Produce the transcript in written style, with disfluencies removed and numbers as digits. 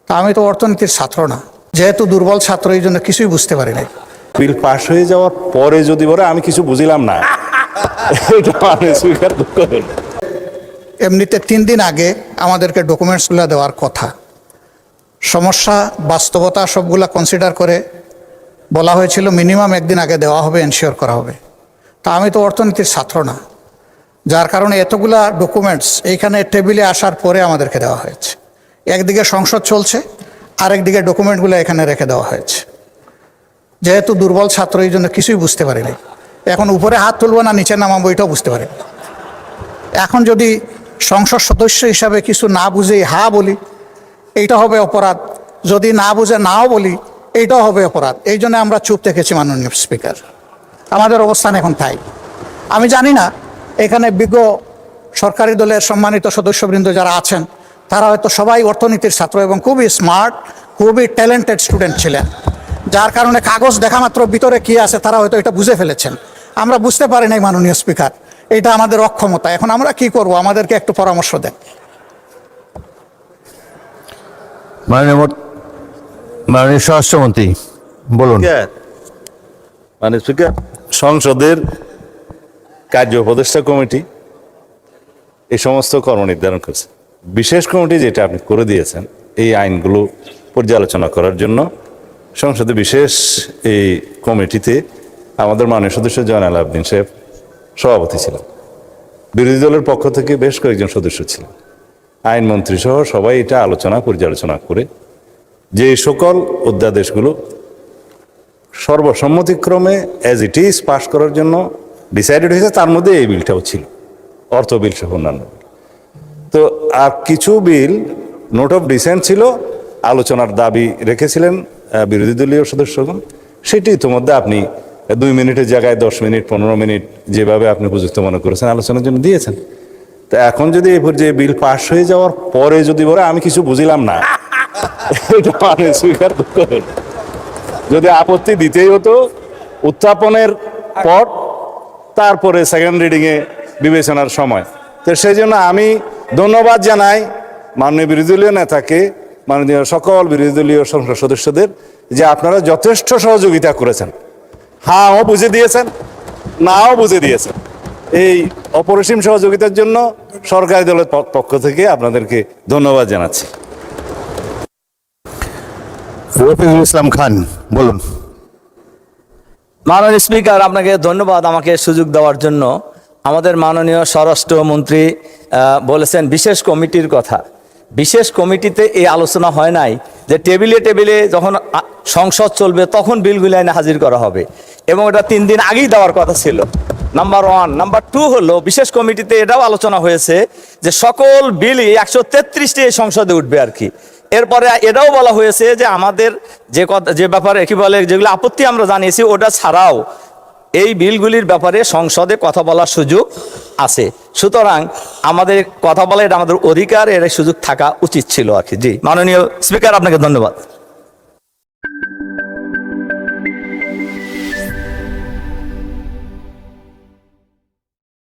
তা আমি তো অর্থনীতির ছাত্র না, যেহেতু দুর্বল ছাত্র, এই জন্য কিছুই বুঝতে পারি নাই। বিল পাশ হয়ে যাওয়ার পরে যদি বলে আমি কিছু বুঝিলাম না, এটা মানে স্পিকার দুঃখ হলো। এমনিতে 3 দিন আগে আমাদেরকে ডকুমেন্টসগুলো দেওয়ার কথা। সমস্যা, বাস্তবতা সবগুলা কনসিডার করে বলা হয়েছিল মিনিমাম 1 দিন আগে দেওয়া হবে, এনশিওর করা হবে। তা আমি তো অর্থনীতির ছাত্র না, যার কারণে এতগুলা ডকুমেন্টস এইখানে টেবিলে আসার পরে আমাদেরকে দেওয়া হয়েছে। একদিকে সংসদ চলছে, আরেকদিকে ডকুমেন্টগুলো এখানে রেখে দেওয়া হয়েছে। যেহেতু দুর্বল ছাত্র, এই জন্য কিছুই বুঝতে পারিনি। এখন উপরে হাত তুলবো না নিচে নামাবো এটাও বুঝতে পারি। এখন যদি সংসদ সদস্য হিসাবে কিছু না বুঝে হা বলি, এইটা হবে অপরাধ। যদি না বুঝে নাও বলি, এইটাও হবে অপরাধ। এই জন্য আমরা চুপ থেকেছি মাননীয় স্পিকার। আমাদের অবস্থান এখন তাই। আমি জানি না এখানে বিজ্ঞ সরকারি দলের সম্মানিত সদস্যবৃন্দ যারা আছেন, তারা হয়তো সবাই অর্থনীতির ছাত্র এবং খুবই স্মার্ট, খুবই ট্যালেন্টেড স্টুডেন্ট ছিলেন, যার কারণে কাগজ দেখা মাত্র ভিতরে কি আছে তারা হয়তো এটা বুঝে ফেলেছেন। আমরা বুঝতে পারি নাই মাননীয় স্পিকার, এটা আমাদের অক্ষমতা। এখন আমরা কি করব, আমাদেরকে একটু পরামর্শ দেন। মাননীয় স্বরাষ্ট্রমন্ত্রী বলুন। মানে স্পিকার, সংসদের কার্য উপদেষ্টা কমিটি এই সমস্ত কর্ম নির্ধারণ করছে। বিশেষ কমিটি যেটা আপনি করে দিয়েছেন এই আইনগুলো পর্যালোচনা করার জন্য, সংসদে বিশেষ এই কমিটিতে আমাদের মাননীয় সদস্য জয়নাল আবেদিন সাহেব সভাপতি ছিলেন। বিরোধী দলের পক্ষ থেকে বেশ কয়েকজন সদস্য ছিলেন, আইনমন্ত্রী সহ সবাই এটা পর্যালোচনা করে যে সকল অধ্যাদেশগুলো সর্বসম্মতিক্রমে অ্যাজ ইট ইজ পাস করার জন্য ডিসাইডেড হয়েছে, তার মধ্যে এই বিলটাও ছিল, অর্থ বিল সহ অন্যান্য বিল। তো আর কিছু বিল নোট অফ ডিসেন্ট ছিল, আলোচনার দাবি রেখেছিলেন বিরোধী দলীয় সদস্যগণ। সেটি ইতিমধ্যে আপনি 2 মিনিটের জায়গায় 10 মিনিট 15 মিনিট যেভাবে আপনি উপযুক্ত মনে করেছেন আলোচনার জন্য দিয়েছেন। তো এখন যদি এই পর্যায়ে বিল পাস হয়ে যাওয়ার পরে যদি বলে আমি কিছু বুঝিলাম না, এটা মানে স্বীকার করতে হবে। যদি আপত্তি দিতেই হতো উত্থাপনের পর, তারপরে সেকেন্ড রিডিংয়ে বিবেচনার সময়। তো সেই জন্য আমি ধন্যবাদ জানাই মাননীয় বিরোধী দলীয় নেতাকে, মাননীয় সকল বিরোধী দলীয় সংসদ সদস্যদের, যে আপনারা যথেষ্ট সহযোগিতা করেছেন। হাও বুঝে দিয়েছেন, নাও বুঝে দিয়েছেন। এই অপরিসীম সহযোগিতার জন্য সরকারি দলের পক্ষ থেকে আপনাদেরকে ধন্যবাদ জানাচ্ছি। রফিকুল ইসলাম খান বলুন। মাননীয় স্পিকার, আপনাকে ধন্যবাদ আমাকে সুযোগ দেওয়ার জন্য। আমাদের মাননীয় স্বরাষ্ট্রমন্ত্রী বলেছেন বিশেষ কমিটির কথা। বিশেষ কমিটিতে এই আলোচনা হয় নাই যে টেবিলে যখন সংসদ চলবে তখন বিলগুলি আইনে হাজির করা হবে, এবং এটা 3 দিন আগেই দেওয়ার কথা ছিল। নাম্বার 1। নাম্বার 2 হলো বিশেষ কমিটিতে এটাও আলোচনা হয়েছে যে সকল বিলই 133টি এই সংসদে উঠবে আর কি। এরপরে এটাও বলা হয়েছে যে আমাদের যে ব্যাপারে কি বলে, যেগুলো আপত্তি আমরা জানিয়েছি ওটা ছাড়াও এই বিলগুলির ব্যাপারে সংসদে কথা বলার সুযোগ আছে। সুতরাং আমাদের কথা বলা এটা আমাদের অধিকার, এর সুযোগ থাকা উচিত ছিল আর কি। জি মাননীয় স্পিকার, আপনাকে ধন্যবাদ।